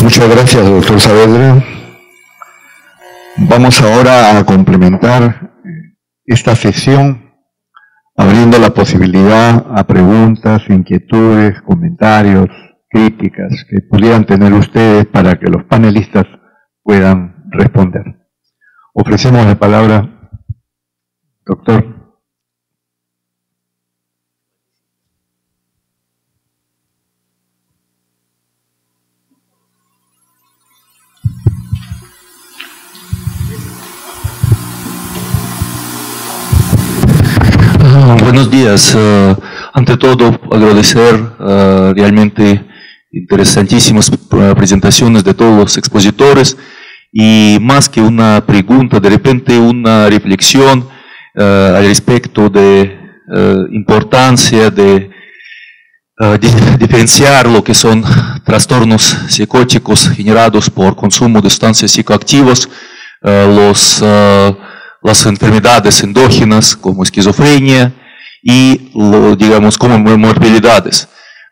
Muchas gracias, doctor Saavedra. Vamos ahora a complementar esta sesión abriendo la posibilidad a preguntas, inquietudes, comentarios, críticas que pudieran tener ustedes para que los panelistas puedan responder. Ofrecemos la palabra, doctor. Buenos días. Ante todo, agradecer realmente interesantísimas presentaciones de todos los expositores y más que una pregunta, de repente una reflexión al respecto de importancia de diferenciar lo que son trastornos psicóticos generados por consumo de sustancias psicoactivas, las enfermedades endógenas como esquizofrenia y, digamos, como morbilidades.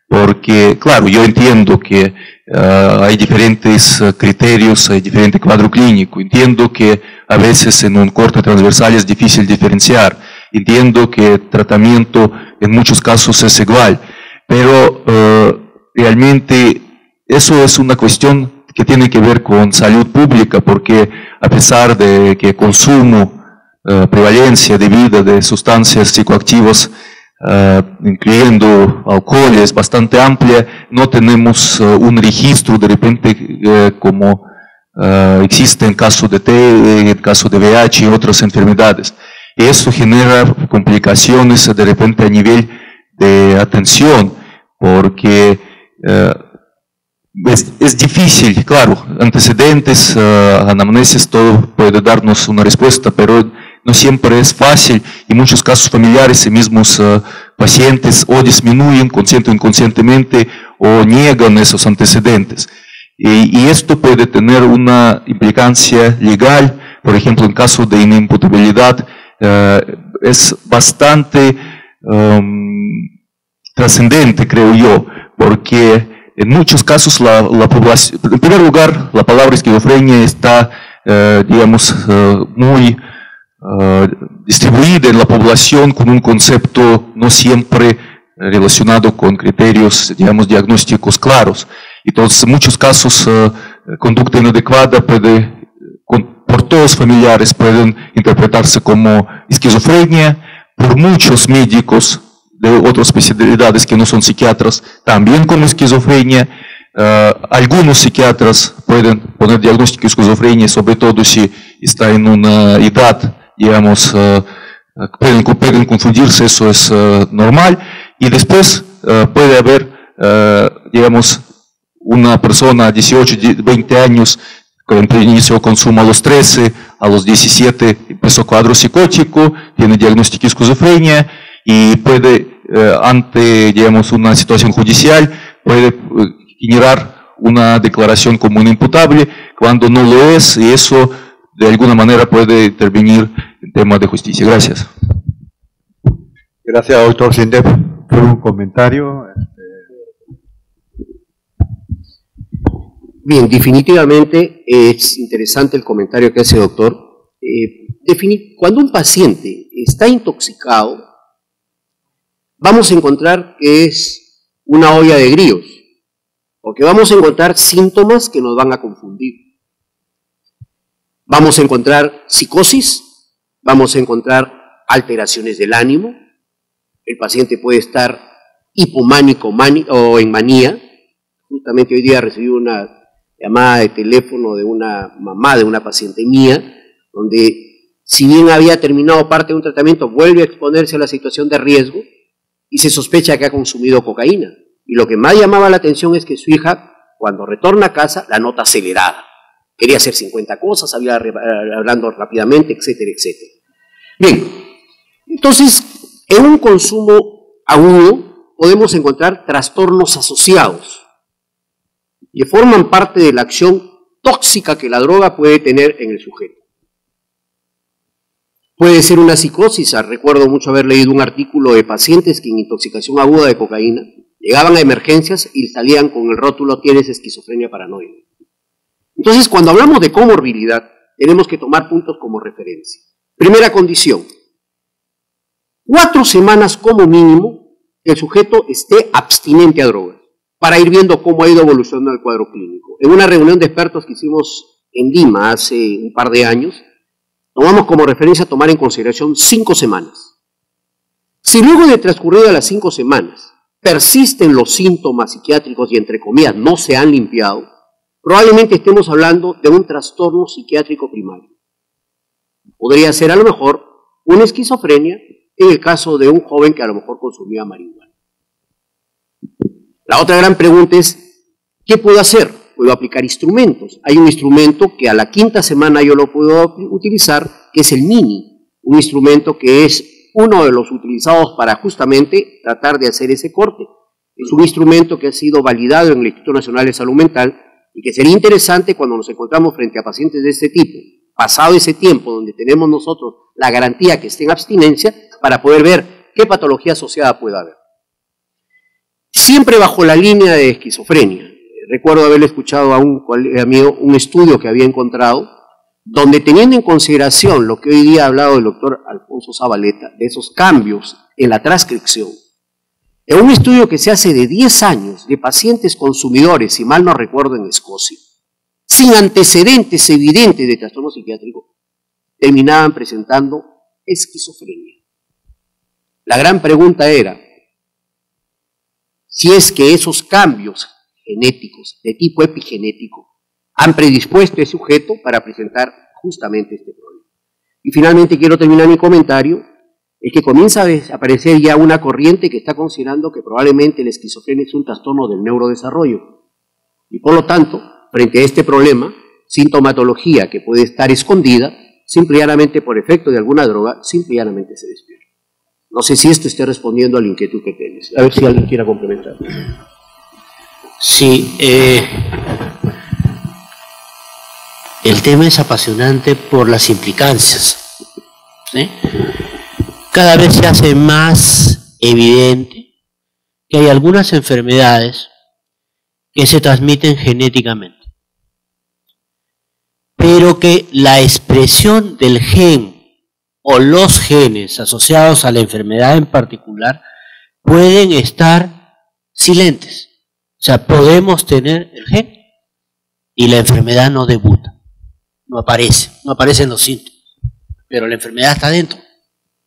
Porque, claro, yo entiendo que hay diferentes criterios, hay diferente cuadro clínico. Entiendo que a veces en un corte transversal es difícil diferenciar. Entiendo que el tratamiento en muchos casos es igual. Pero realmente eso es una cuestión que tiene que ver con salud pública, porque a pesar de que consumo, prevalencia de vida de sustancias psicoactivas, incluyendo alcohol, es bastante amplia, no tenemos un registro de repente como existe en caso de TEA, en caso de VIH y otras enfermedades. Y eso genera complicaciones de repente a nivel de atención, porque es difícil, claro, antecedentes, anamnesis, todo puede darnos una respuesta, pero no siempre es fácil y en muchos casos familiares y mismos pacientes o disminuyen consciente o inconscientemente o niegan esos antecedentes. Y esto puede tener una implicancia legal, por ejemplo, en caso de inimputabilidad, es bastante trascendente, creo yo, porque en muchos casos la población, en primer lugar, la palabra esquizofrenia está, digamos, muy distribuida en la población con un concepto no siempre relacionado con criterios, digamos, diagnósticos claros. Entonces, en muchos casos, conducta inadecuada puede, por todos familiares, pueden interpretarse como esquizofrenia. Por muchos médicos de otras especialidades que no son psiquiatras, también como esquizofrenia. Algunos psiquiatras pueden poner diagnóstico de esquizofrenia, sobre todo si está en una edad, digamos, pueden confundirse, eso es normal. Y después puede haber, digamos, una persona de 18, 20 años, que inició consumo a los 13, a los 17 empezó cuadro psicótico, tiene diagnóstico de esquizofrenia y puede, ante, digamos, una situación judicial, puede generar una declaración como inimputable cuando no lo es, y eso de alguna manera puede intervenir en temas de justicia. Gracias. Gracias, doctor Sindep. ¿Por un comentario? Bien, definitivamente es interesante el comentario que hace el doctor. Cuando un paciente está intoxicado, vamos a encontrar que es una olla de grillos, porque vamos a encontrar síntomas que nos van a confundir. Vamos a encontrar psicosis, vamos a encontrar alteraciones del ánimo, el paciente puede estar hipománico o en manía. Justamente hoy día recibí una llamada de teléfono de una mamá de una paciente mía, donde si bien había terminado parte de un tratamiento, vuelve a exponerse a la situación de riesgo y se sospecha que ha consumido cocaína. Y lo que más llamaba la atención es que su hija, cuando retorna a casa, la nota acelerada. Quería hacer 50 cosas, hablando rápidamente, etcétera, etcétera. Bien, entonces, en un consumo agudo podemos encontrar trastornos asociados que forman parte de la acción tóxica que la droga puede tener en el sujeto. Puede ser una psicosis. Recuerdo mucho haber leído un artículo de pacientes que en intoxicación aguda de cocaína llegaban a emergencias y salían con el rótulo "tienes esquizofrenia paranoide". Entonces, cuando hablamos de comorbilidad, tenemos que tomar puntos como referencia. Primera condición, 4 semanas como mínimo que el sujeto esté abstinente a drogas, para ir viendo cómo ha ido evolucionando el cuadro clínico. En una reunión de expertos que hicimos en Lima hace un par de años, tomamos como referencia tomar en consideración 5 semanas. Si luego de transcurridas las 5 semanas persisten los síntomas psiquiátricos y entre comillas no se han limpiado, probablemente estemos hablando de un trastorno psiquiátrico primario. Podría ser a lo mejor una esquizofrenia en el caso de un joven que a lo mejor consumía marihuana. La otra gran pregunta es, ¿qué puedo hacer? Puedo aplicar instrumentos. Hay un instrumento que a la 5ª semana yo lo puedo utilizar, que es el MINI, un instrumento que es uno de los utilizados para justamente tratar de hacer ese corte. Es un instrumento que ha sido validado en el Instituto Nacional de Salud Mental y que sería interesante cuando nos encontramos frente a pacientes de este tipo, pasado ese tiempo donde tenemos nosotros la garantía que esté en abstinencia, para poder ver qué patología asociada puede haber. Siempre bajo la línea de esquizofrenia. Recuerdo haberle escuchado a un colega mío un estudio que había encontrado, donde teniendo en consideración lo que hoy día ha hablado el doctor Alfonso Zabaleta, de esos cambios en la transcripción, en un estudio que se hace de 10 años de pacientes consumidores, si mal no recuerdo, en Escocia, sin antecedentes evidentes de trastorno psiquiátrico, terminaban presentando esquizofrenia. La gran pregunta era, si es que esos cambios genéticos, de tipo epigenético, han predispuesto a ese sujeto para presentar justamente este problema. Y finalmente quiero terminar mi comentario, es que comienza a aparecer ya una corriente que está considerando que probablemente la esquizofrenia es un trastorno del neurodesarrollo. Y por lo tanto, frente a este problema, sintomatología que puede estar escondida, simple y llanamente por efecto de alguna droga, simple y llanamente se despierta. No sé si esto esté respondiendo a la inquietud que tienes. A ver si alguien quiera complementar. Sí, el tema es apasionante por las implicancias, ¿sí? Cada vez se hace más evidente que hay algunas enfermedades que se transmiten genéticamente, pero que la expresión del gen o los genes asociados a la enfermedad en particular pueden estar silentes. O sea, podemos tener el gen y la enfermedad no debuta, no aparecen los síntomas, pero la enfermedad está dentro,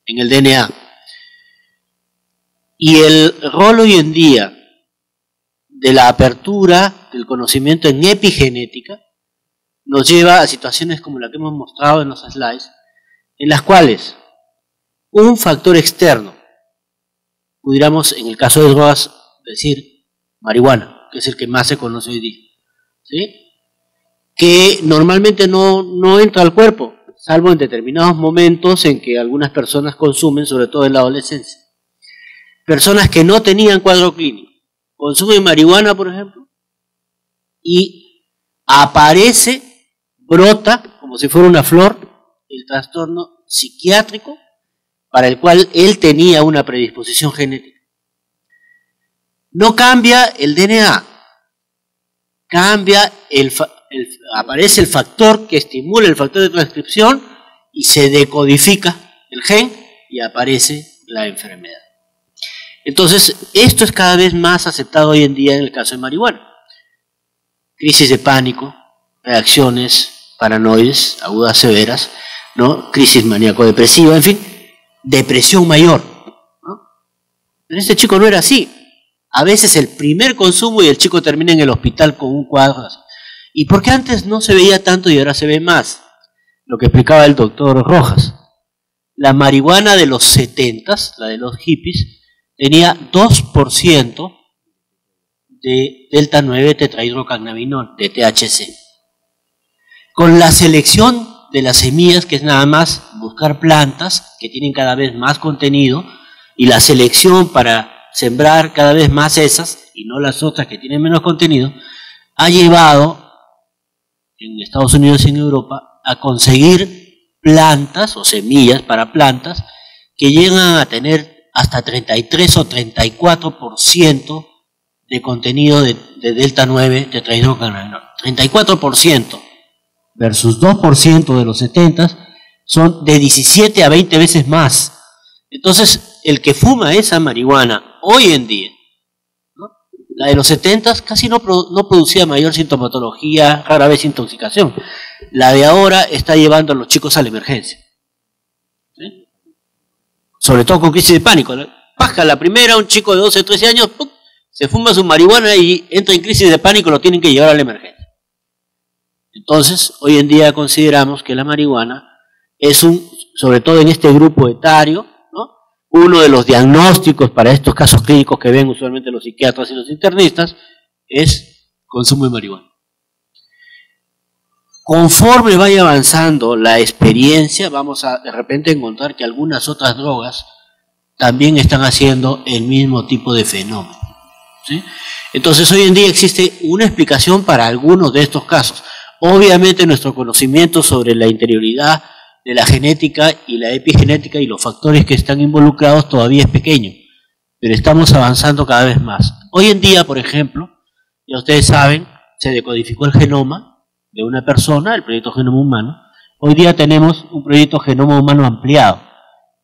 en el DNA. Y el rol hoy en día de la apertura del conocimiento en epigenética nos lleva a situaciones como la que hemos mostrado en los slides, en las cuales un factor externo, pudiéramos en el caso de drogas decir marihuana, que es el que más se conoce hoy día, ¿sí? Que normalmente no entra al cuerpo, salvo en determinados momentos en que algunas personas consumen, sobre todo en la adolescencia. Personas que no tenían cuadro clínico, consumen marihuana, por ejemplo, y aparece, brota, como si fuera una flor, el trastorno psiquiátrico para el cual él tenía una predisposición genética. No cambia el DNA, cambia aparece el factor que estimula el factor de transcripción y se decodifica el gen y aparece la enfermedad. Entonces, esto es cada vez más aceptado hoy en día en el caso de marihuana. Crisis de pánico, reacciones paranoides, agudas severas, ¿no? Crisis maníaco-depresiva, en fin, depresión mayor, ¿no? Pero este chico no era así. A veces el primer consumo y el chico termina en el hospital con un cuadro así. ¿Y por qué antes no se veía tanto y ahora se ve más? Lo que explicaba el doctor Rojas. La marihuana de los 70s, la de los hippies, tenía 2% de delta 9 tetrahidrocannabinol, de THC. Con la selección de las semillas, que es nada más buscar plantas que tienen cada vez más contenido, y la selección para sembrar cada vez más esas y no las otras que tienen menos contenido, ha llevado en Estados Unidos y en Europa a conseguir plantas o semillas para plantas que llegan a tener hasta 33 o 34% de contenido de delta 9 tetrahidrocannabinol. 34%. versus 2% de los 70, son de 17 a 20 veces más. Entonces, el que fuma esa marihuana hoy en día, ¿no? La de los 70 casi no producía mayor sintomatología, rara vez intoxicación. La de ahora está llevando a los chicos a la emergencia. ¿Sí? Sobre todo con crisis de pánico. Paja la primera, un chico de 12 o 13 años, ¡pum!, se fuma su marihuana y entra en crisis de pánico, lo tienen que llevar a la emergencia. Entonces, hoy en día consideramos que la marihuana es sobre todo en este grupo etario, ¿no?, uno de los diagnósticos para estos casos clínicos que ven usualmente los psiquiatras y los internistas, es consumo de marihuana. Conforme vaya avanzando la experiencia, vamos a de repente encontrar que algunas otras drogas también están haciendo el mismo tipo de fenómeno, ¿sí? Entonces, hoy en día existe una explicación para algunos de estos casos. Obviamente, nuestro conocimiento sobre la interioridad de la genética y la epigenética y los factores que están involucrados todavía es pequeño, pero estamos avanzando cada vez más. Hoy en día, por ejemplo, ya ustedes saben, se decodificó el genoma de una persona, el proyecto Genoma Humano. Hoy día tenemos un proyecto Genoma Humano ampliado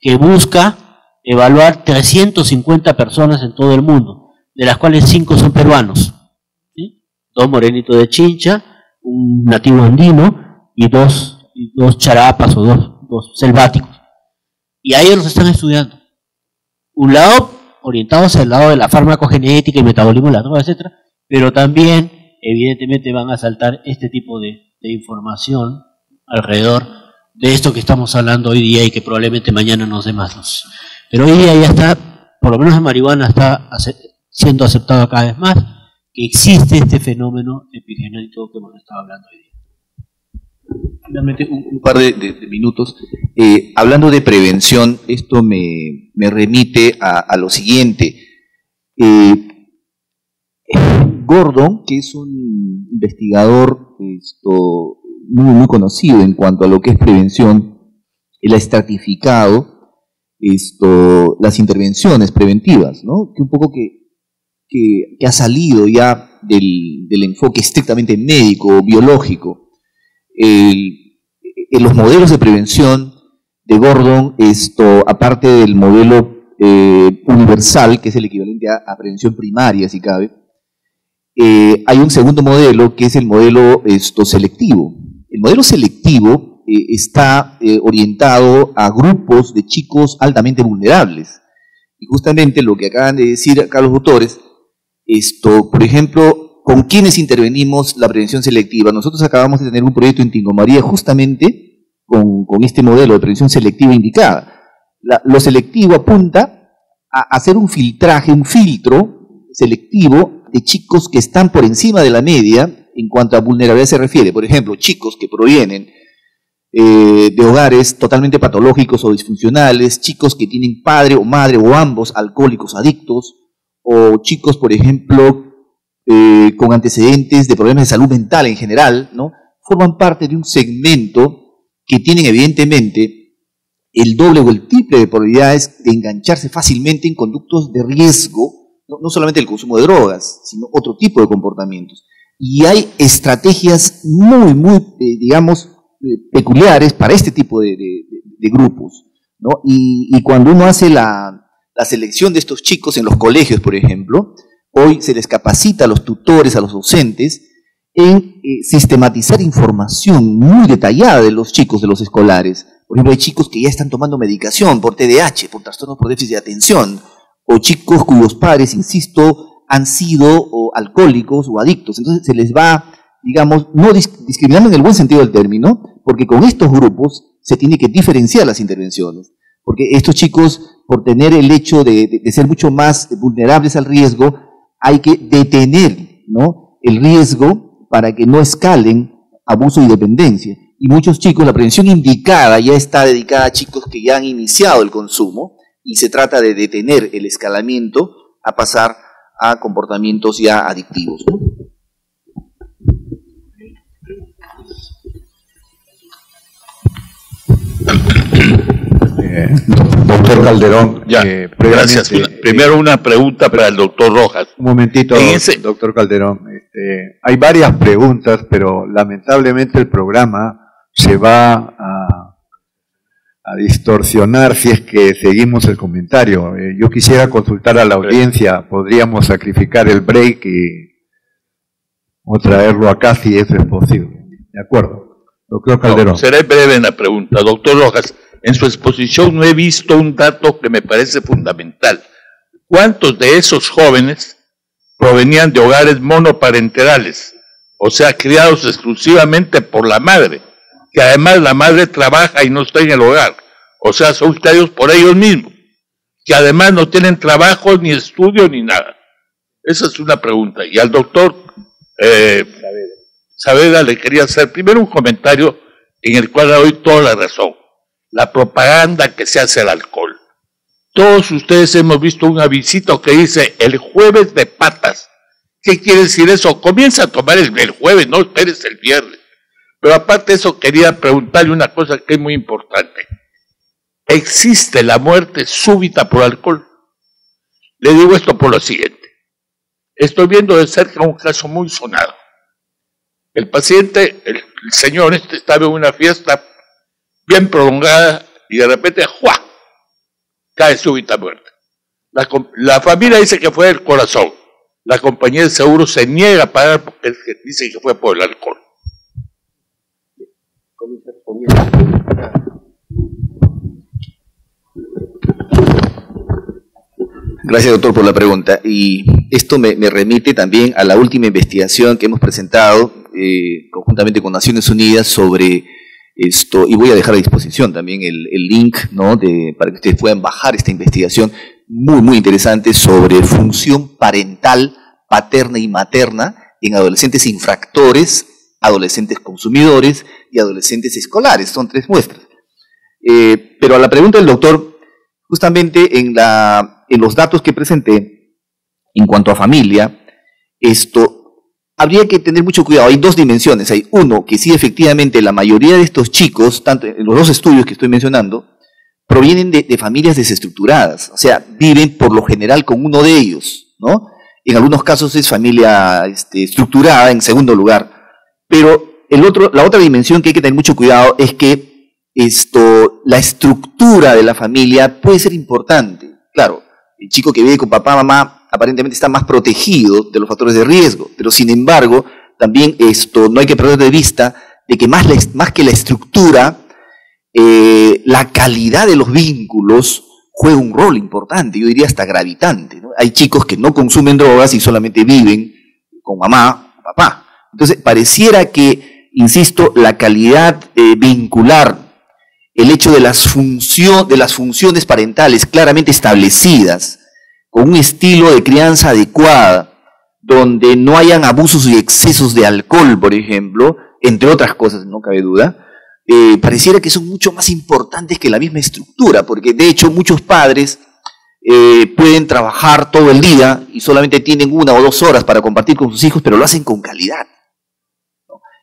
que busca evaluar 350 personas en todo el mundo, de las cuales 5 son peruanos, ¿sí? 2 morenitos de Chincha, un nativo andino y dos charapas o dos selváticos. Y a ellos los están estudiando. Un lado orientados al lado de la farmacogenética y metabolismo de la droga, etc. Pero también, evidentemente, van a saltar este tipo de información alrededor de esto que estamos hablando hoy día y que probablemente mañana nos dé más luz. Pero hoy día ya está, por lo menos la marihuana está siendo aceptado cada vez más, que existe este fenómeno epigenético que hemos estado hablando hoy día. Finalmente, un par de minutos. Hablando de prevención, esto me remite a lo siguiente. Gordon, que es un investigador muy conocido en cuanto a lo que es prevención, él ha estratificado las intervenciones preventivas, ¿no? Que un poco que ha salido ya del enfoque estrictamente médico o biológico. En los modelos de prevención de Gordon, aparte del modelo universal, que es el equivalente a prevención primaria, si cabe, hay un segundo modelo que es el modelo selectivo. El modelo selectivo está orientado a grupos de chicos altamente vulnerables. Y justamente lo que acaban de decir acá los autores, por ejemplo, ¿con quiénes intervenimos la prevención selectiva? Nosotros acabamos de tener un proyecto en Tingo María justamente con este modelo de prevención selectiva indicada. Lo selectivo apunta a hacer un filtraje, un filtro selectivo de chicos que están por encima de la media en cuanto a vulnerabilidad se refiere. Por ejemplo, chicos que provienen de hogares totalmente patológicos o disfuncionales, chicos que tienen padre o madre o ambos alcohólicos adictos, o chicos, por ejemplo, con antecedentes de problemas de salud mental en general, ¿no? Forman parte de un segmento que tienen evidentemente el doble o el triple de probabilidades de engancharse fácilmente en conductos de riesgo, no solamente el consumo de drogas, sino otro tipo de comportamientos. Y hay estrategias muy, digamos, peculiares para este tipo de grupos, ¿no? Y cuando uno hace la selección de estos chicos en los colegios, por ejemplo, hoy se les capacita a los tutores, a los docentes, en sistematizar información muy detallada de los chicos, de los escolares. Por ejemplo, hay chicos que ya están tomando medicación por TDAH, por trastornos por déficit de atención, o chicos cuyos padres, insisto, han sido alcohólicos o adictos. Entonces se les va, digamos, no discriminando en el buen sentido del término, porque con estos grupos se tiene que diferenciar las intervenciones. Porque estos chicos, por tener el hecho de ser mucho más vulnerables al riesgo, hay que detener, ¿no?, el riesgo para que no escalen abuso y dependencia. Y muchos chicos, la prevención indicada ya está dedicada a chicos que ya han iniciado el consumo y se trata de detener el escalamiento a pasar a comportamientos ya adictivos, ¿no? Doctor Calderón, Ya, gracias. Primero una pregunta para el doctor Rojas. Un momentito, doctor Calderón. Hay varias preguntas, pero lamentablemente el programa se va a distorsionar si es que seguimos el comentario. Yo quisiera consultar a la audiencia, podríamos sacrificar el break o traerlo acá si eso es posible. ¿De acuerdo? Doctor Calderón. No, seré breve en la pregunta. Doctor Rojas, en su exposición no he visto un dato que me parece fundamental. ¿Cuántos de esos jóvenes provenían de hogares monoparentales? O sea, criados exclusivamente por la madre, que además la madre trabaja y no está en el hogar. O sea, son criados por ellos mismos, que además no tienen trabajo, ni estudio, ni nada. Esa es una pregunta. Y al doctor Saavedra le quería hacer primero un comentario en el cual le doy toda la razón. La propaganda que se hace al alcohol. Todos ustedes hemos visto un avisito que dice el jueves de patas. ¿Qué quiere decir eso? Comienza a tomar el jueves, no esperes el viernes. Pero aparte de eso, quería preguntarle una cosa que es muy importante. ¿Existe la muerte súbita por alcohol? Le digo esto por lo siguiente. Estoy viendo de cerca un caso muy sonado. El paciente, el señor estaba en una fiesta bien prolongada y de repente, ¡juá!, cae súbita muerte. La familia dice que fue del corazón. La compañía de seguro se niega a pagar porque dice que fue por el alcohol. Gracias, doctor, por la pregunta. Y esto me remite también a la última investigación que hemos presentado conjuntamente con Naciones Unidas sobre esto, y voy a dejar a disposición también el link, ¿no?, para que ustedes puedan bajar esta investigación muy, muy interesante sobre función parental, paterna y materna en adolescentes infractores, adolescentes consumidores y adolescentes escolares. Son 3 muestras. Pero a la pregunta del doctor, justamente en los datos que presenté, en cuanto a familia, habría que tener mucho cuidado. Hay 2 dimensiones. Hay uno, que sí, efectivamente, la mayoría de estos chicos, tanto en los 2 estudios que estoy mencionando, provienen de familias desestructuradas. O sea, viven por lo general con uno de ellos, ¿no? En algunos casos es familia estructurada, en segundo lugar. Pero la otra dimensión que hay que tener mucho cuidado es que la estructura de la familia puede ser importante. Claro, el chico que vive con papá, mamá, aparentemente está más protegido de los factores de riesgo, pero sin embargo, también no hay que perder de vista de que más que la estructura, la calidad de los vínculos juega un rol importante, yo diría hasta gravitante, ¿no? Hay chicos que no consumen drogas y solamente viven con mamá o papá. Entonces, pareciera que, insisto, la calidad vincular, el hecho de las funciones parentales claramente establecidas, con un estilo de crianza adecuada, donde no hayan abusos y excesos de alcohol, por ejemplo, entre otras cosas, no cabe duda, pareciera que son mucho más importantes que la misma estructura, porque de hecho muchos padres pueden trabajar todo el día y solamente tienen 1 o 2 horas para compartir con sus hijos, pero lo hacen con calidad.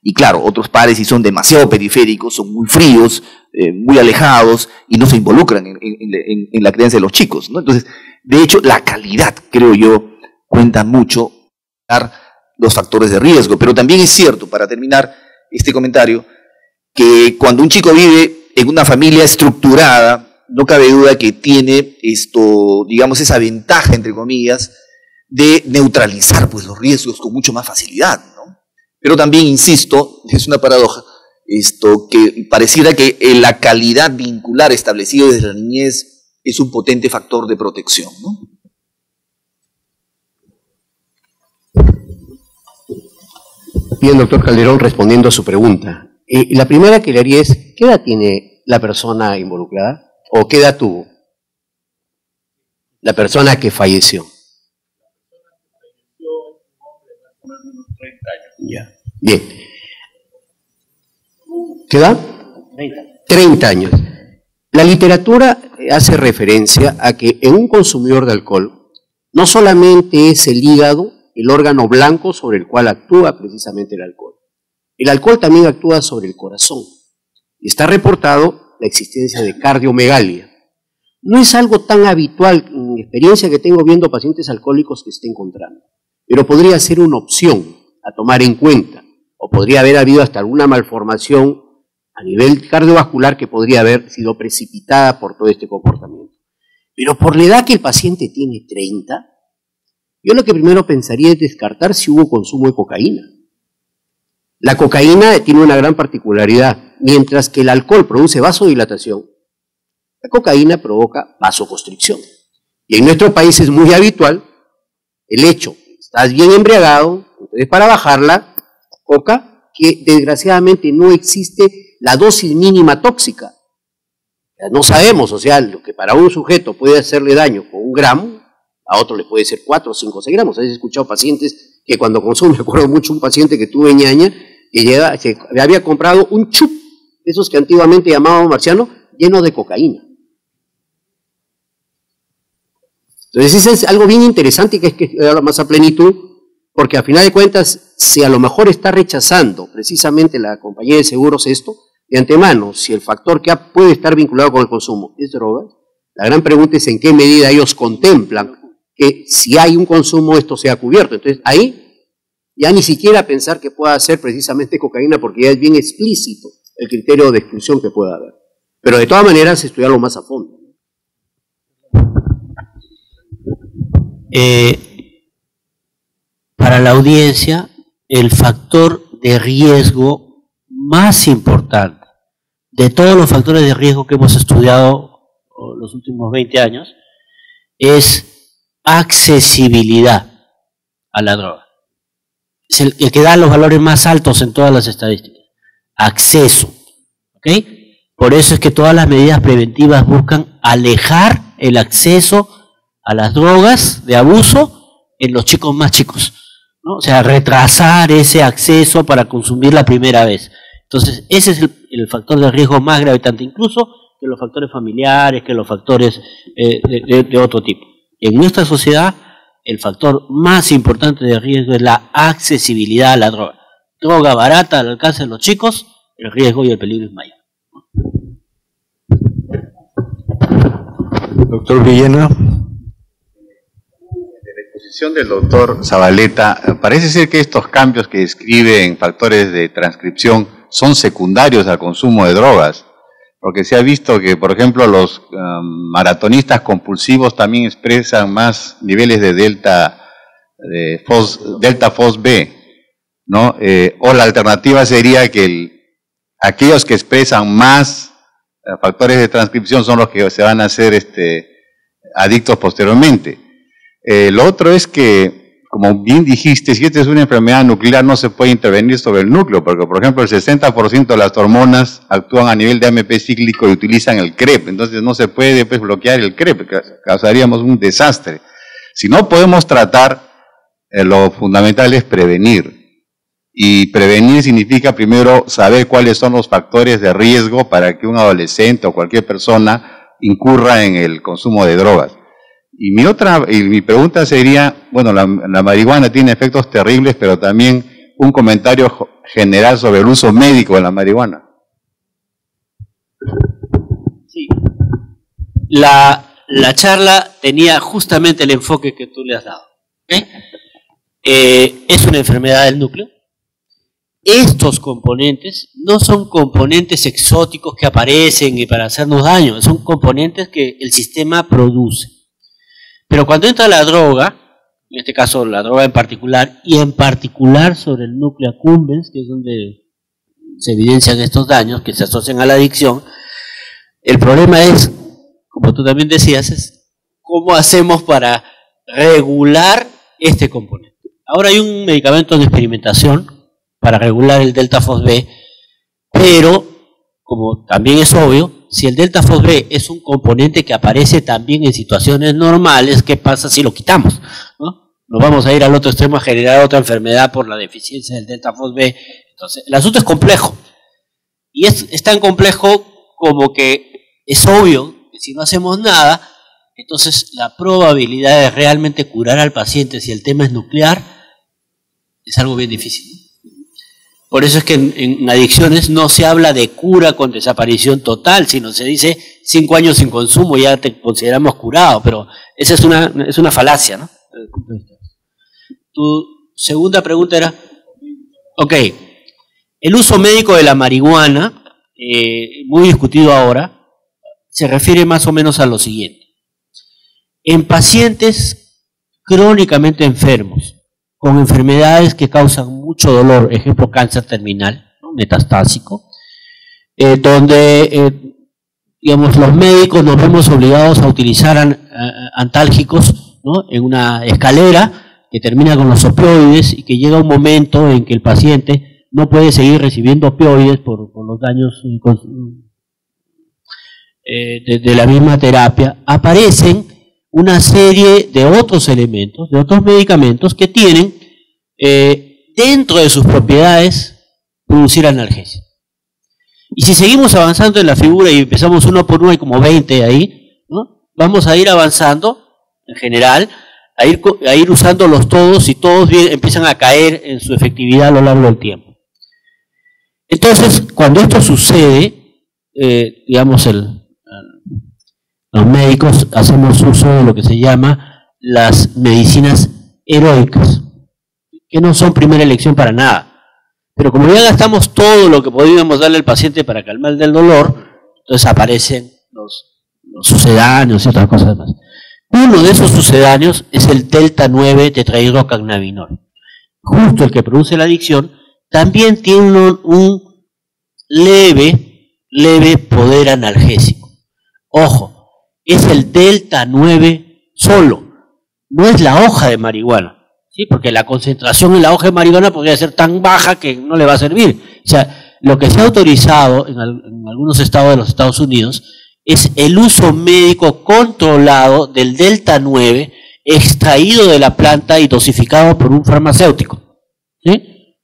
Y claro, otros padres, si son demasiado periféricos, son muy fríos, muy alejados y no se involucran en la crianza de los chicos, ¿no? Entonces, de hecho, la calidad, creo yo, cuenta mucho los factores de riesgo. Pero también es cierto, para terminar este comentario, que cuando un chico vive en una familia estructurada, no cabe duda que tiene digamos, esa ventaja, entre comillas, de neutralizar pues los riesgos con mucho más facilidad, ¿no? Pero también, insisto, es una paradoja, que pareciera que la calidad vincular establecida desde la niñez es un potente factor de protección, ¿no? Bien, doctor Calderón, respondiendo a su pregunta. La primera que le haría es, ¿qué edad tiene la persona involucrada? ¿O qué edad tuvo la persona que falleció? Ya. Bien. ¿Qué edad? 30 años. La literatura hace referencia a que en un consumidor de alcohol no solamente es el hígado el órgano blanco sobre el cual actúa precisamente el alcohol. El alcohol también actúa sobre el corazón. Y está reportado la existencia de cardiomegalia. No es algo tan habitual, en experiencia que tengo viendo pacientes alcohólicos que esté encontrando, pero podría ser una opción a tomar en cuenta, o podría haber habido hasta alguna malformación a nivel cardiovascular que podría haber sido precipitada por todo este comportamiento. Pero por la edad que el paciente tiene 30, yo lo que primero pensaría es descartar si hubo consumo de cocaína. La cocaína tiene una gran particularidad, mientras que el alcohol produce vasodilatación, la cocaína provoca vasoconstricción. Y en nuestro país es muy habitual el hecho, estás bien embriagado, entonces para bajarla, coca, que desgraciadamente no existe la dosis mínima tóxica. No sabemos, o sea, lo que para un sujeto puede hacerle daño con 1 gramo, a otro le puede ser 4, 5, 6 gramos. He escuchado pacientes que cuando consumen, me acuerdo mucho un paciente que tuve en Ñaña, que había comprado un chup, esos que antiguamente llamábamos marciano, lleno de cocaína. Entonces eso es algo bien interesante que es que habla más a plenitud, porque a final de cuentas, si a lo mejor está rechazando precisamente la compañía de seguros esto, de antemano, si el factor que puede estar vinculado con el consumo es droga, la gran pregunta es en qué medida ellos contemplan que si hay un consumo esto sea cubierto. Entonces ahí ya ni siquiera pensar que pueda ser precisamente cocaína, porque ya es bien explícito el criterio de exclusión que pueda haber. Pero de todas maneras estudiarlo más a fondo. Para la audiencia, el factor de riesgo más importante de todos los factores de riesgo que hemos estudiado los últimos 20 años es accesibilidad a la droga. Es el que da los valores más altos en todas las estadísticas. Acceso. ¿Ok? Por eso es que todas las medidas preventivas buscan alejar el acceso a las drogas de abuso en los chicos más chicos, ¿no? O sea, retrasar ese acceso para consumir la primera vez. Entonces, ese es el factor de riesgo más gravitante, incluso que los factores familiares, que los factores de otro tipo. En nuestra sociedad, el factor más importante de riesgo es la accesibilidad a la droga. Droga barata al alcance de los chicos, el riesgo y el peligro es mayor. Doctor Villena. De la exposición del doctor Zabaleta, parece ser que estos cambios que describe en factores de transcripción son secundarios al consumo de drogas, porque se ha visto que, por ejemplo, los maratonistas compulsivos también expresan más niveles de delta FOSB, ¿no? O la alternativa sería que aquellos que expresan más factores de transcripción son los que se van a hacer adictos posteriormente. Lo otro es que, como bien dijiste, si esta es una enfermedad nuclear no se puede intervenir sobre el núcleo, porque por ejemplo el 60% de las hormonas actúan a nivel de AMP cíclico y utilizan el CREP, entonces no se puede bloquear el CREP, causaríamos un desastre. Si no podemos tratar, lo fundamental es prevenir. Y prevenir significa primero saber cuáles son los factores de riesgo para que un adolescente o cualquier persona incurra en el consumo de drogas. Y mi pregunta sería, bueno, la marihuana tiene efectos terribles, pero también un comentario general sobre el uso médico de la marihuana. Sí. La charla tenía justamente el enfoque que tú le has dado. ¿Okay? Es una enfermedad del núcleo. Estos componentes no son componentes exóticos que aparecen y para hacernos daño, son componentes que el sistema produce. Pero cuando entra la droga, en este caso la droga en particular, y en particular sobre el núcleo accumbens, que es donde se evidencian estos daños que se asocian a la adicción, el problema es, como tú también decías, es cómo hacemos para regular este componente. Ahora hay un medicamento en experimentación para regular el delta FOSB, pero, como también es obvio, si el delta FOSB es un componente que aparece también en situaciones normales, ¿qué pasa si lo quitamos? ¿No? Nos vamos a ir al otro extremo a generar otra enfermedad por la deficiencia del delta FOSB. Entonces, el asunto es complejo. Y es tan complejo como que es obvio que si no hacemos nada, entonces la probabilidad de realmente curar al paciente si el tema es nuclear es algo bien difícil. Por eso es que en adicciones no se habla de cura con desaparición total, sino se dice 5 años sin consumo, ya te consideramos curado, pero esa es una falacia, ¿no? Tu segunda pregunta era, ok, el uso médico de la marihuana, muy discutido ahora, se refiere más o menos a lo siguiente. En pacientes crónicamente enfermos, con enfermedades que causan mucho dolor, ejemplo cáncer terminal, ¿no? Metastásico, donde digamos, los médicos nos vemos obligados a utilizar antálgicos, ¿no? En una escalera que termina con los opioides y que llega un momento en que el paciente no puede seguir recibiendo opioides por los daños de la misma terapia, aparecen una serie de otros elementos, de otros medicamentos que tienen dentro de sus propiedades producir analgesia. Y si seguimos avanzando en la figura y empezamos uno por uno, hay como 20 ahí, ¿no? Vamos a ir avanzando, en general, a ir usándolos todos y todos empiezan a caer en su efectividad a lo largo del tiempo. Entonces, cuando esto sucede, digamos, los médicos hacemos uso de lo que se llama las medicinas heroicas, que no son primera elección para nada. Pero como ya gastamos todo lo que podíamos darle al paciente para calmar el dolor, entonces aparecen los sucedáneos y otras cosas más. Uno de esos sucedáneos es el delta 9 tetrahidrocannabinol. Justo el que produce la adicción, también tiene un leve poder analgésico. Ojo, es el delta 9 solo, no es la hoja de marihuana. ¿Sí? Porque la concentración en la hoja de marihuana podría ser tan baja que no le va a servir. O sea, lo que se ha autorizado en algunos estados de los Estados Unidos es el uso médico controlado del delta 9 extraído de la planta y dosificado por un farmacéutico, ¿sí?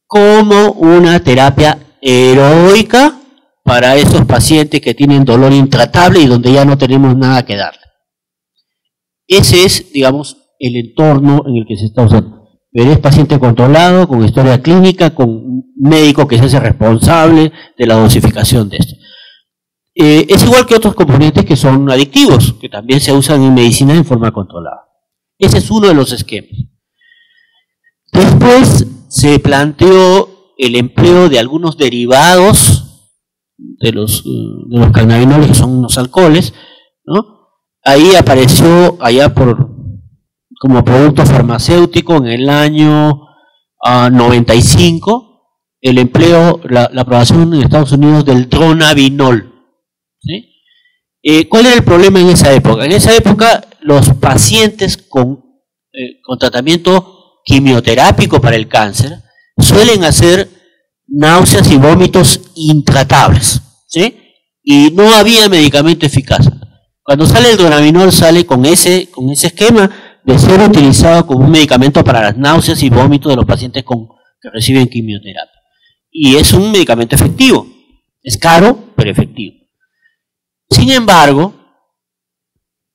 Como una terapia heroica para esos pacientes que tienen dolor intratable y donde ya no tenemos nada que darle. Ese es, digamos, el entorno en el que se está usando. Pero es paciente controlado, con historia clínica, con un médico que se hace responsable de la dosificación de esto. Es igual que otros componentes que son adictivos, que también se usan en medicina en forma controlada. Ese es uno de los esquemas. Después se planteó el empleo de algunos derivados de los cannabinoides, que son unos alcoholes, ¿no? Ahí apareció, allá como producto farmacéutico en el año 95, el empleo, la aprobación en Estados Unidos del dronabinol. ¿Sí? ¿Cuál era el problema en esa época? En esa época los pacientes con tratamiento quimioterápico para el cáncer suelen hacer náuseas y vómitos intratables, ¿sí? Y no había medicamento eficaz. Cuando sale el dronabinol sale con ese esquema de ser utilizado como un medicamento para las náuseas y vómitos de los pacientes que reciben quimioterapia. Y es un medicamento efectivo. Es caro, pero efectivo. Sin embargo,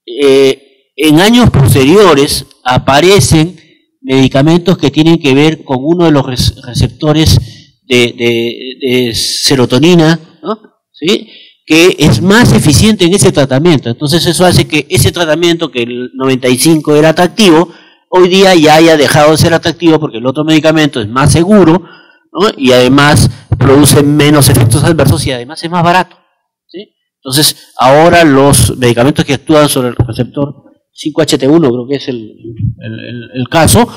en años posteriores aparecen medicamentos que tienen que ver con uno de los receptores de serotonina, ¿no? ¿Sí? Que es más eficiente en ese tratamiento. Entonces eso hace que ese tratamiento, que el 95 era atractivo, hoy día ya haya dejado de ser atractivo porque el otro medicamento es más seguro, ¿no? Y además produce menos efectos adversos y además es más barato, ¿sí? Entonces ahora los medicamentos que actúan sobre el receptor 5HT1, creo que es el caso,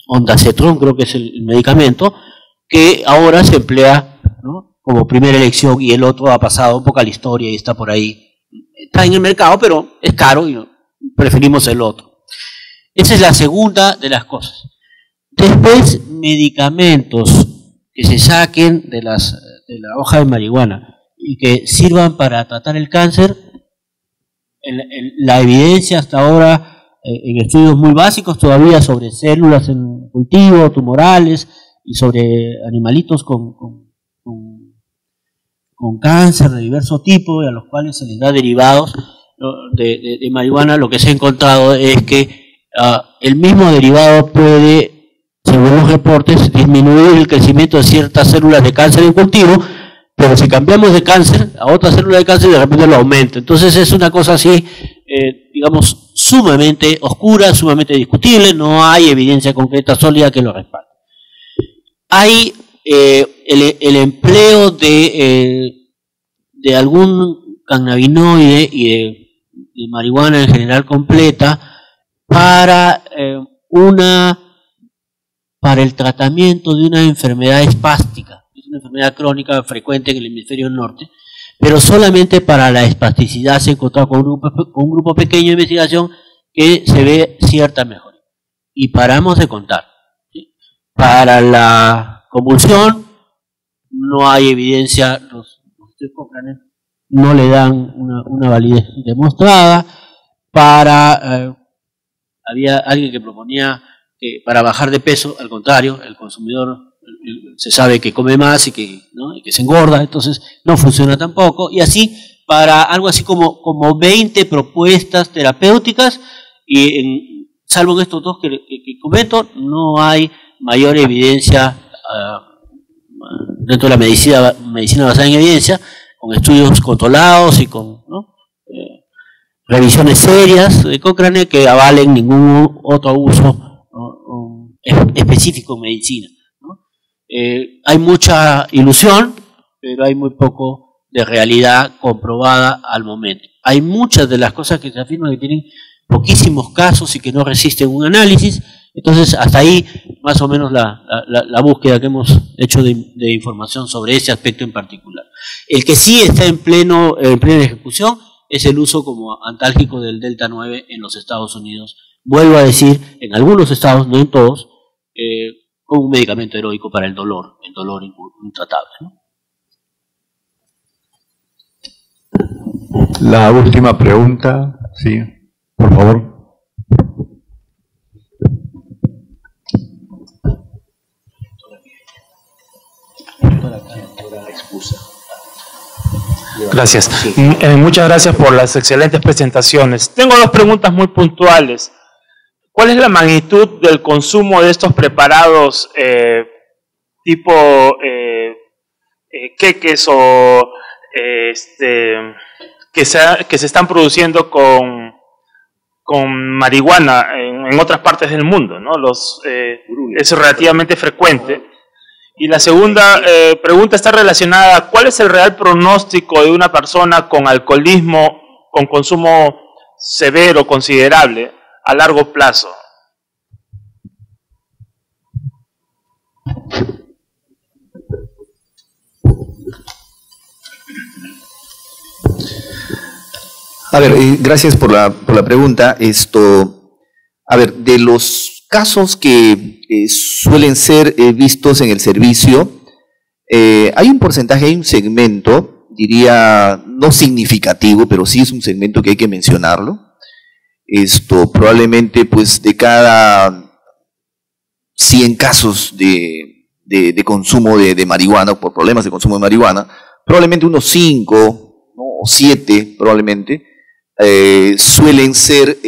ondansetron creo que es el medicamento, que ahora se emplea, ¿no? Como primera elección, y el otro ha pasado un poco a la historia y está por ahí. Está en el mercado, pero es caro y preferimos el otro. Esa es la segunda de las cosas. Después, medicamentos que se saquen de la hoja de marihuana y que sirvan para tratar el cáncer. La evidencia hasta ahora, en estudios muy básicos todavía sobre células en cultivo, tumorales y sobre animalitos con cáncer de diverso tipo y a los cuales se les da derivados de marihuana, lo que se ha encontrado es que el mismo derivado puede según los reportes, disminuir el crecimiento de ciertas células de cáncer en cultivo, pero si cambiamos de cáncer a otra célula de cáncer, de repente lo aumenta. Entonces es una cosa así, digamos, sumamente oscura, sumamente discutible, no hay evidencia concreta sólida que lo respalde. Hay el empleo de algún cannabinoide y de marihuana en general completa para el tratamiento de una enfermedad espástica, es una enfermedad crónica frecuente en el hemisferio norte, pero solamente para la espasticidad se ha encontrado con un grupo pequeño de investigación que se ve cierta mejoría. Y paramos de contar, ¿sí? Para la convulsión no hay evidencia, los estudios Cochrane no le dan una validez demostrada. Había alguien que proponía que para bajar de peso, al contrario, el consumidor se sabe que come más y que se engorda, entonces no funciona tampoco. Y así, para algo así como 20 propuestas terapéuticas, y salvo en estos dos que comento, no hay mayor evidencia dentro de la medicina basada en evidencia, con estudios controlados y con revisiones serias de Cochrane que avalen ningún otro uso específico en medicina, ¿no? Hay mucha ilusión, pero hay muy poco de realidad comprobada al momento. Hay muchas de las cosas que se afirman que tienen poquísimos casos y que no resisten un análisis. Entonces, hasta ahí más o menos la búsqueda que hemos hecho de información sobre ese aspecto en particular. El que sí está en plena ejecución es el uso como antálgico del Delta 9 en los Estados Unidos. Vuelvo a decir, en algunos estados, no en todos, como un medicamento heroico para el dolor intratable, ¿no? La última pregunta, sí, por favor. Gracias. Muchas gracias por las excelentes presentaciones. Tengo dos preguntas muy puntuales. ¿Cuál es la magnitud del consumo de estos preparados tipo queques o que se están produciendo con marihuana en otras partes del mundo, ¿no? Es relativamente frecuente. Y la segunda pregunta está relacionada: ¿cuál es el real pronóstico de una persona con alcoholismo, con consumo severo, considerable, a largo plazo? A ver, gracias por la pregunta. A ver, de los casos que suelen ser vistos en el servicio, hay un porcentaje, hay un segmento, diría no significativo, pero sí es un segmento que hay que mencionarlo. Probablemente, pues, de cada 100 casos de consumo de marihuana, por problemas de consumo de marihuana, probablemente unos 5 o 7 probablemente suelen ser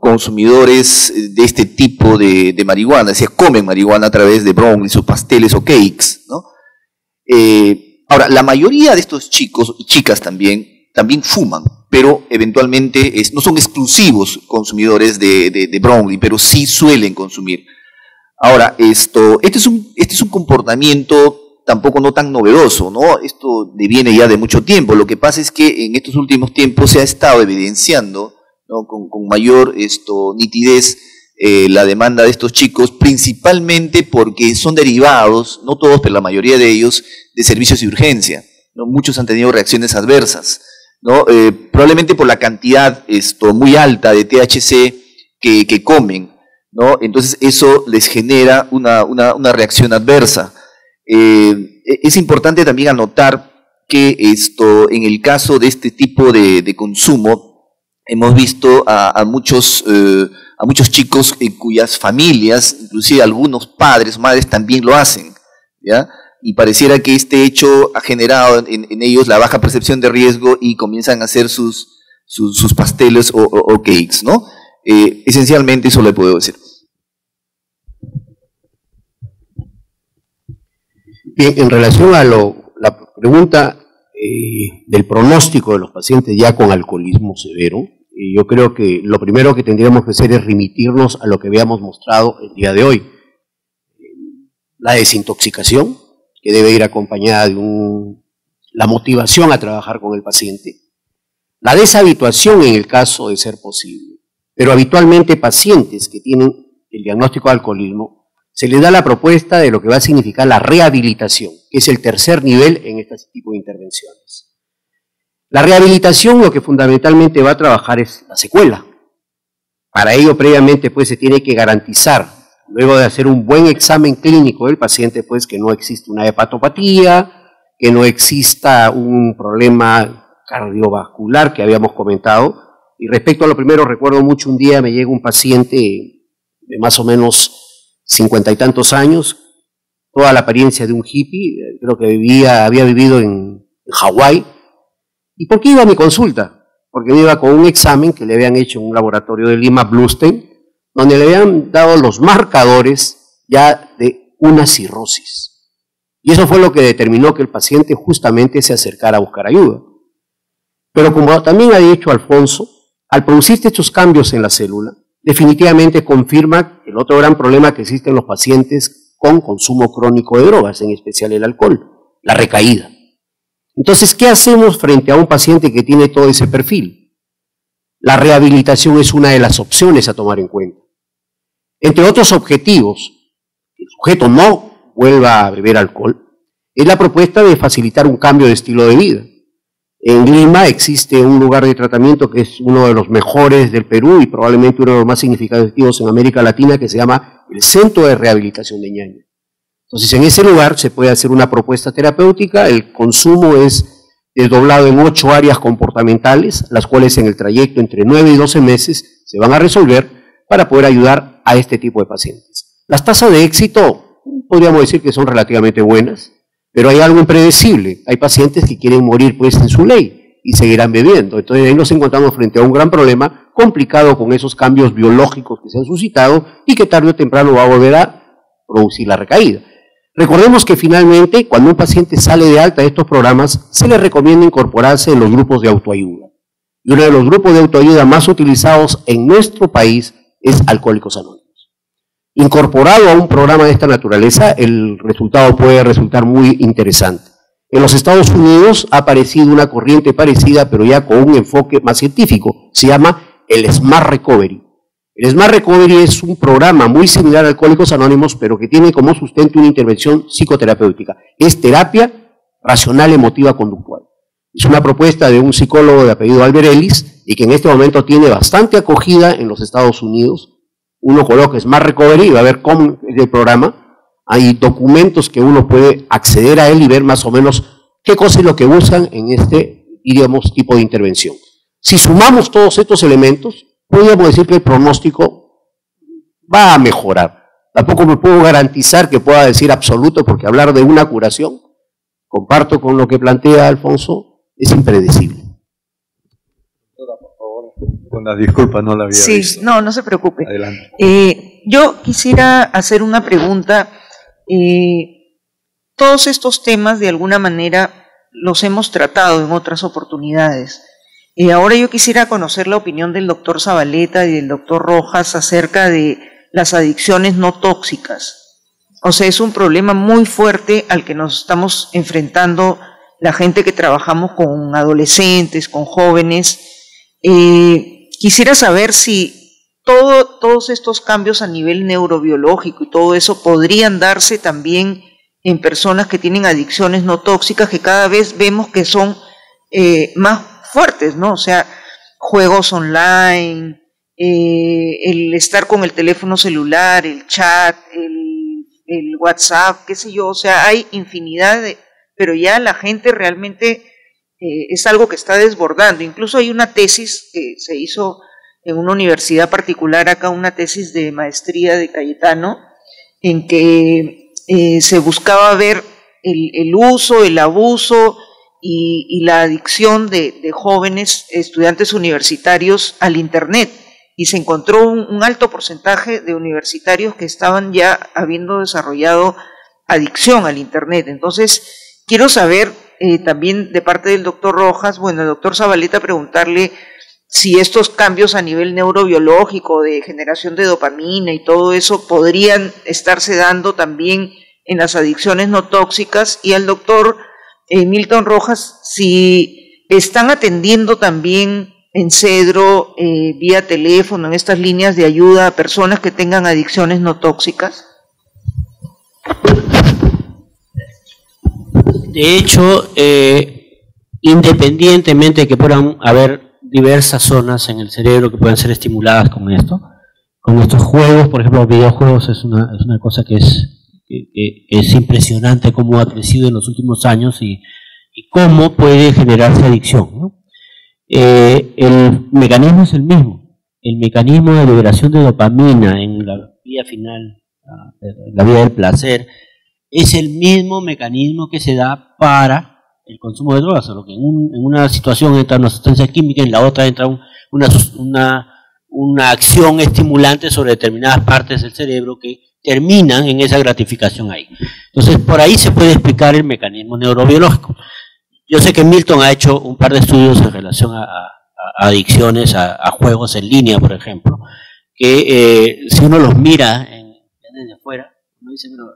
consumidores de este tipo de marihuana, o sea, comen marihuana a través de brownies o pasteles o cakes, ¿no? Ahora, la mayoría de estos chicos y chicas también fuman, pero eventualmente no son exclusivos consumidores de brownie, pero sí suelen consumir. Ahora, este es un comportamiento tampoco no tan novedoso, ¿no? Esto viene ya de mucho tiempo. Lo que pasa es que en estos últimos tiempos se ha estado evidenciando, ¿no?, con mayor nitidez la demanda de estos chicos, principalmente porque son derivados, no todos, pero la mayoría de ellos, de servicios de urgencia, ¿no? Muchos han tenido reacciones adversas, ¿no? Probablemente por la cantidad muy alta de THC que comen, ¿no? Entonces eso les genera una reacción adversa. Es importante también anotar que en el caso de este tipo de consumo, hemos visto a muchos chicos cuyas familias, inclusive algunos padres o madres, también lo hacen, ¿ya? Y pareciera que este hecho ha generado en ellos la baja percepción de riesgo y comienzan a hacer sus pasteles o cakes, ¿no? Esencialmente eso le puedo decir. Bien, en relación a la pregunta del pronóstico de los pacientes ya con alcoholismo severo, yo creo que lo primero que tendríamos que hacer es remitirnos a lo que habíamos mostrado el día de hoy. La desintoxicación, que debe ir acompañada de la motivación a trabajar con el paciente. La deshabituación en el caso de ser posible. Pero habitualmente pacientes que tienen el diagnóstico de alcoholismo, se les da la propuesta de lo que va a significar la rehabilitación, que es el tercer nivel en este tipo de intervenciones. La rehabilitación lo que fundamentalmente va a trabajar es la secuela. Para ello, previamente, pues, se tiene que garantizar, luego de hacer un buen examen clínico del paciente, pues, que no existe una hepatopatía, que no exista un problema cardiovascular que habíamos comentado. Y respecto a lo primero, recuerdo mucho un día me llega un paciente de más o menos 50 y tantos años, toda la apariencia de un hippie, creo que había vivido en Hawái. ¿Y por qué iba a mi consulta? Porque me iba con un examen que le habían hecho en un laboratorio de Lima, Bluestein, donde le habían dado los marcadores ya de una cirrosis. Y eso fue lo que determinó que el paciente justamente se acercara a buscar ayuda. Pero como también ha dicho Alfonso, al producirse estos cambios en la célula, definitivamente confirma el otro gran problema que existe en los pacientes con consumo crónico de drogas, en especial el alcohol, la recaída. Entonces, ¿qué hacemos frente a un paciente que tiene todo ese perfil? La rehabilitación es una de las opciones a tomar en cuenta. Entre otros objetivos, que el sujeto no vuelva a beber alcohol, es la propuesta de facilitar un cambio de estilo de vida. En Lima existe un lugar de tratamiento que es uno de los mejores del Perú y probablemente uno de los más significativos en América Latina, que se llama el Centro de Rehabilitación de Ñaña. Entonces, en ese lugar se puede hacer una propuesta terapéutica, el consumo es desdoblado en 8 áreas comportamentales, las cuales en el trayecto entre 9 y 12 meses se van a resolver para poder ayudar a este tipo de pacientes. Las tasas de éxito podríamos decir que son relativamente buenas, pero hay algo impredecible. Hay pacientes que quieren morir pues en su ley y seguirán bebiendo. Entonces ahí nos encontramos frente a un gran problema complicado con esos cambios biológicos que se han suscitado y que tarde o temprano va a volver a producir la recaída. Recordemos que finalmente cuando un paciente sale de alta de estos programas se le recomienda incorporarse en los grupos de autoayuda. Y uno de los grupos de autoayuda más utilizados en nuestro país es Alcohólicos Anónimos. Incorporado a un programa de esta naturaleza, el resultado puede resultar muy interesante. En los Estados Unidos ha aparecido una corriente parecida, pero ya con un enfoque más científico. Se llama el Smart Recovery. El Smart Recovery es un programa muy similar a Alcohólicos Anónimos, pero que tiene como sustento una intervención psicoterapéutica. Es terapia racional emotiva conductual. Es una propuesta de un psicólogo de apellido Albert Ellis y que en este momento tiene bastante acogida en los Estados Unidos. Uno coloca Smart Recovery y va a ver cómo es el programa. Hay documentos que uno puede acceder a él y ver más o menos qué cosa es lo que buscan en este, diríamos, tipo de intervención. Si sumamos todos estos elementos, podríamos decir que el pronóstico va a mejorar. Tampoco me puedo garantizar que pueda decir absoluto, porque hablar de una curación, comparto con lo que plantea Alfonso, es impredecible. Con las disculpas, no la había visto. Sí, no se preocupe. Adelante. Yo quisiera hacer una pregunta. Todos estos temas, de alguna manera, los hemos tratado en otras oportunidades. Ahora yo quisiera conocer la opinión del doctor Zabaleta y del doctor Rojas acerca de las adicciones no tóxicas. O sea, es un problema muy fuerte al que nos estamos enfrentando la gente que trabajamos con adolescentes, con jóvenes. Quisiera saber si todos estos cambios a nivel neurobiológico y todo eso podrían darse también en personas que tienen adicciones no tóxicas, que cada vez vemos que son más fuertes, ¿no? O sea, juegos online, el estar con el teléfono celular, el chat, el WhatsApp, qué sé yo, o sea, hay infinidad pero ya la gente realmente es algo que está desbordando. Incluso hay una tesis que se hizo en una universidad particular acá, una tesis de maestría de Cayetano, en que se buscaba ver el uso, el abuso y la adicción de jóvenes estudiantes universitarios al Internet. Y se encontró un alto porcentaje de universitarios que estaban ya habiendo desarrollado adicción al Internet. Entonces, quiero saber también de parte del doctor Rojas, bueno, el doctor Zabaleta, preguntarle si estos cambios a nivel neurobiológico de generación de dopamina y todo eso podrían estarse dando también en las adicciones no tóxicas, y al doctor Milton Rojas, si están atendiendo también en Cedro vía teléfono, en estas líneas de ayuda a personas que tengan adicciones no tóxicas. De hecho, independientemente de que puedan haber diversas zonas en el cerebro que puedan ser estimuladas con esto, con estos juegos, por ejemplo, los videojuegos es una cosa que es impresionante cómo ha crecido en los últimos años y cómo puede generarse adicción, ¿no? El mecanismo es el mismo. El mecanismo de liberación de dopamina en la vía final, la vía del placer, es el mismo mecanismo que se da para el consumo de drogas, solo que en una situación entra una sustancia química, en la otra entra una acción estimulante sobre determinadas partes del cerebro que terminan en esa gratificación ahí. Entonces, por ahí se puede explicar el mecanismo neurobiológico. Yo sé que Milton ha hecho un par de estudios en relación a adicciones a juegos en línea, por ejemplo, que si uno los mira desde afuera, uno dice, bueno,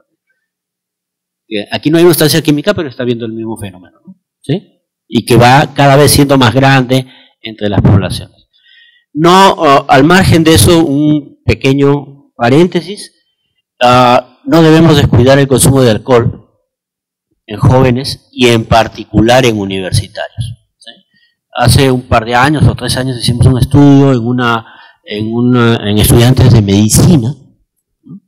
aquí no hay una sustancia química, pero está viendo el mismo fenómeno, ¿no? ¿Sí? Y que va cada vez siendo más grande entre las poblaciones. No, al margen de eso, un pequeño paréntesis, no debemos descuidar el consumo de alcohol en jóvenes y en particular en universitarios. ¿Sí? Hace un par de años o 3 años hicimos un estudio en estudiantes de medicina, ¿no?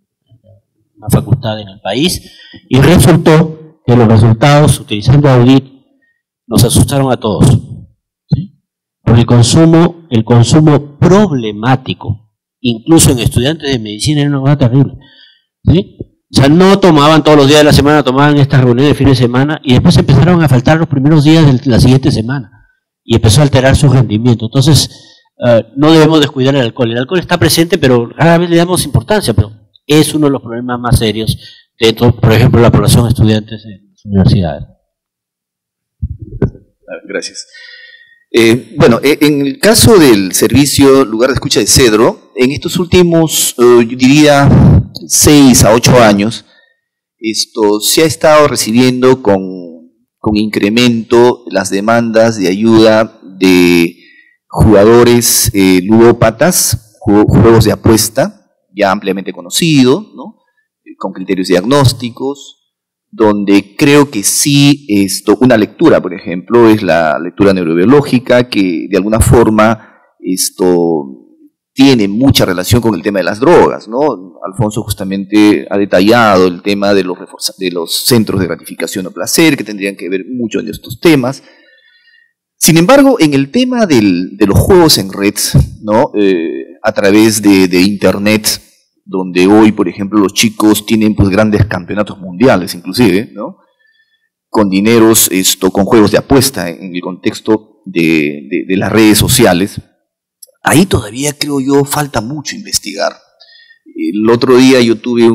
Una facultad en el país, y resultó que los resultados utilizando Audit nos asustaron a todos. ¿Sí? Por el consumo problemático, incluso en estudiantes de medicina, era una cosa terrible. ¿Sí? O sea, no tomaban todos los días de la semana, tomaban estas reuniones de fin de semana y después empezaron a faltar los primeros días de la siguiente semana y empezó a alterar su rendimiento. Entonces, no debemos descuidar el alcohol. El alcohol está presente, pero rara vez le damos importancia, pero es uno de los problemas más serios dentro, por ejemplo, de la población de estudiantes en las universidades. Gracias. Bueno, en el caso del servicio Lugar de Escucha de Cedro, en estos últimos, yo diría, 6 a 8 años, se ha estado recibiendo con incremento las demandas de ayuda de jugadores ludópatas, juegos de apuesta, ya ampliamente conocido, ¿no? Con criterios diagnósticos, donde creo que sí, una lectura, por ejemplo, es la lectura neurobiológica, que de alguna forma tiene mucha relación con el tema de las drogas, ¿no? Alfonso justamente ha detallado el tema de los centros de gratificación o placer, que tendrían que ver mucho en estos temas. Sin embargo, en el tema de los juegos en red, ¿no? A través de Internet, donde hoy, por ejemplo, los chicos tienen pues grandes campeonatos mundiales, inclusive, ¿no? Con dineros, con juegos de apuesta en el contexto de las redes sociales. Ahí todavía, creo yo, falta mucho investigar. El otro día yo tuve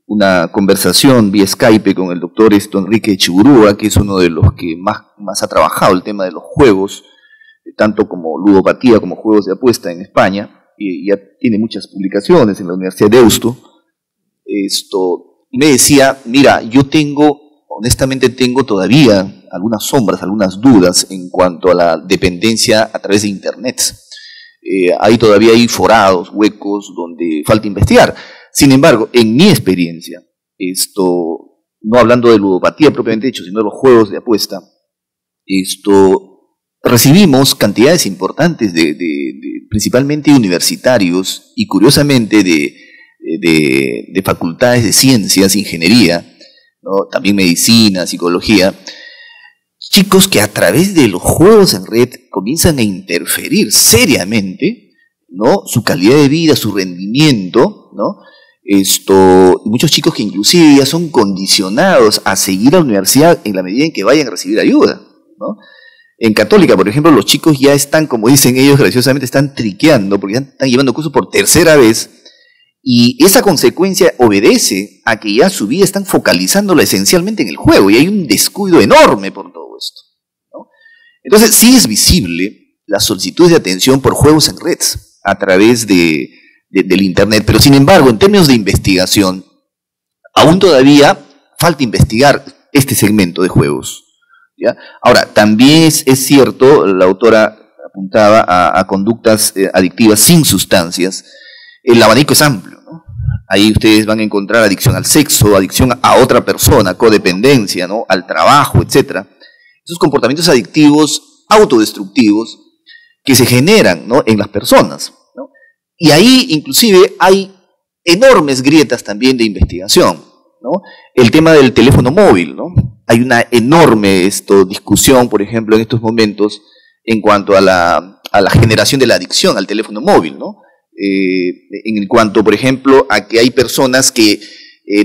una conversación vía Skype con el doctor Enrique Chiburúa, que es uno de los que más ha trabajado el tema de los juegos, tanto como ludopatía como juegos de apuesta en España, y ya tiene muchas publicaciones en la Universidad de Deusto. Y me decía, mira, honestamente tengo todavía algunas sombras, algunas dudas en cuanto a la dependencia a través de Internet. Hay todavía forados, huecos, donde falta investigar. Sin embargo, en mi experiencia, no hablando de ludopatía propiamente dicho, sino de los juegos de apuesta, recibimos cantidades importantes principalmente universitarios y curiosamente de facultades de ciencias, ingeniería, ¿no? También medicina, psicología, chicos que a través de los juegos en red comienzan a interferir seriamente, ¿no? Su calidad de vida, su rendimiento, ¿no? Muchos chicos que inclusive ya son condicionados a seguir a la universidad en la medida en que vayan a recibir ayuda, ¿no? En Católica, por ejemplo, los chicos ya están, como dicen ellos, graciosamente están triqueando, porque ya están llevando cursos por tercera vez, Y esa consecuencia obedece a que ya su vida están focalizándola esencialmente en el juego y hay un descuido enorme por todo esto, ¿no? Entonces, sí es visible las solicitudes de atención por juegos en red a través del Internet, pero sin embargo, en términos de investigación, aún todavía falta investigar este segmento de juegos, ¿ya? Ahora, también es cierto, la autora apuntaba a conductas adictivas sin sustancias. El abanico es amplio, ¿no? Ahí ustedes van a encontrar adicción al sexo, adicción a otra persona, codependencia, ¿no? Al trabajo, etc. Esos comportamientos adictivos autodestructivos que se generan, ¿no? En las personas, ¿no? Y ahí inclusive hay enormes grietas también de investigación, ¿no? El tema del teléfono móvil, ¿no? Hay una enorme discusión, por ejemplo, en estos momentos en cuanto a la generación de la adicción al teléfono móvil, ¿no? En cuanto, por ejemplo, a que hay personas que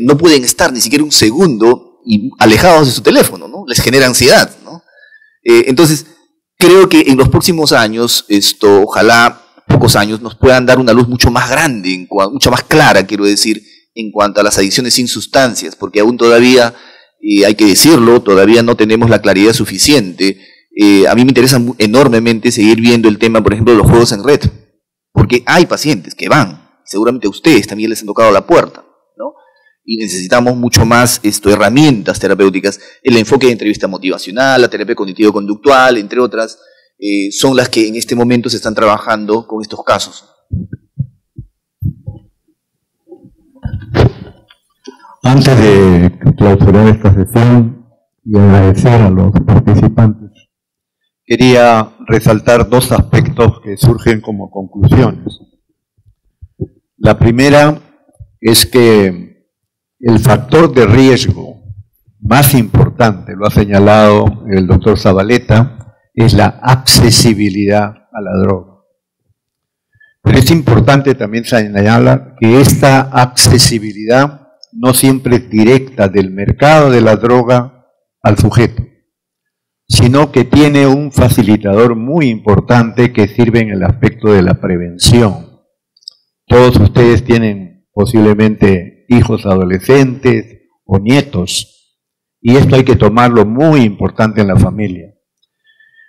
no pueden estar ni siquiera un segundo alejados de su teléfono, ¿no? Les genera ansiedad, ¿no? Entonces, creo que en los próximos años, ojalá pocos años, nos puedan dar una luz mucho más grande, mucho más clara, quiero decir, en cuanto a las adicciones sin sustancias, porque aún todavía, hay que decirlo, todavía no tenemos la claridad suficiente. A mí me interesa enormemente seguir viendo el tema, por ejemplo, de los juegos en red, porque hay pacientes que van, seguramente a ustedes también les han tocado la puerta, ¿no? Y necesitamos mucho más herramientas terapéuticas. El enfoque de entrevista motivacional, la terapia cognitivo-conductual, entre otras, son las que en este momento se están trabajando con estos casos. Antes de clausurar esta sesión y agradecer a los participantes, quería resaltar dos aspectos que surgen como conclusiones. La primera es que el factor de riesgo más importante, lo ha señalado el doctor Zabaleta, es la accesibilidad a la droga. Pero es importante también señalar que esta accesibilidad no siempre es directa del mercado de la droga al sujeto, sino que tiene un facilitador muy importante que sirve en el aspecto de la prevención. Todos ustedes tienen posiblemente hijos adolescentes o nietos, y esto hay que tomarlo muy importante en la familia.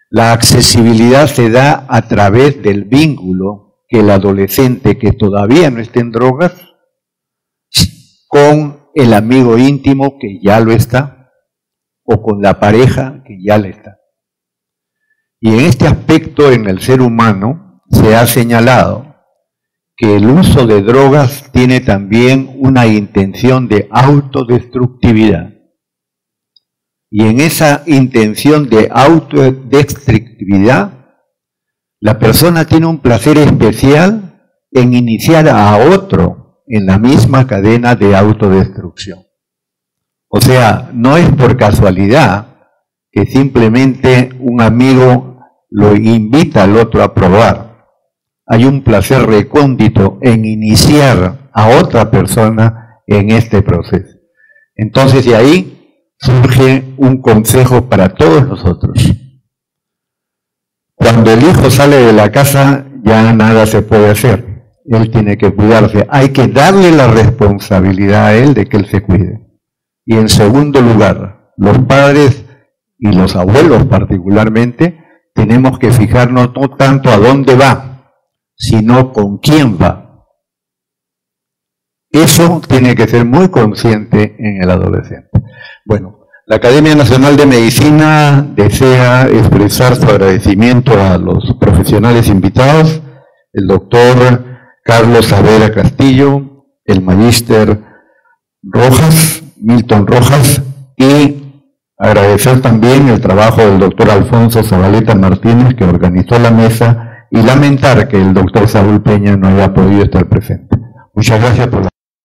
La accesibilidad se da a través del vínculo que el adolescente que todavía no está en drogas, con el amigo íntimo que ya lo está, o con la pareja que ya le está. Y en este aspecto, en el ser humano, se ha señalado que el uso de drogas tiene también una intención de autodestructividad. Y en esa intención de autodestructividad, la persona tiene un placer especial en iniciar a otro en la misma cadena de autodestrucción. O sea, no es por casualidad que simplemente un amigo lo invita al otro a probar. Hay un placer recóndito en iniciar a otra persona en este proceso. Entonces, de ahí surge un consejo para todos nosotros. Cuando el hijo sale de la casa, ya nada se puede hacer. Él tiene que cuidarse. Hay que darle la responsabilidad a él de que él se cuide. Y en segundo lugar, los padres y los abuelos particularmente, tenemos que fijarnos no tanto a dónde va, sino con quién va. Eso tiene que ser muy consciente en el adolescente. Bueno, la Academia Nacional de Medicina desea expresar su agradecimiento a los profesionales invitados, el doctor Carlos Saavedra Castillo, el magíster Rojas, Milton Rojas, y agradecer también el trabajo del doctor Alfonso Zabaleta Martínez, que organizó la mesa, y lamentar que el doctor Saúl Peña no haya podido estar presente. Muchas gracias por la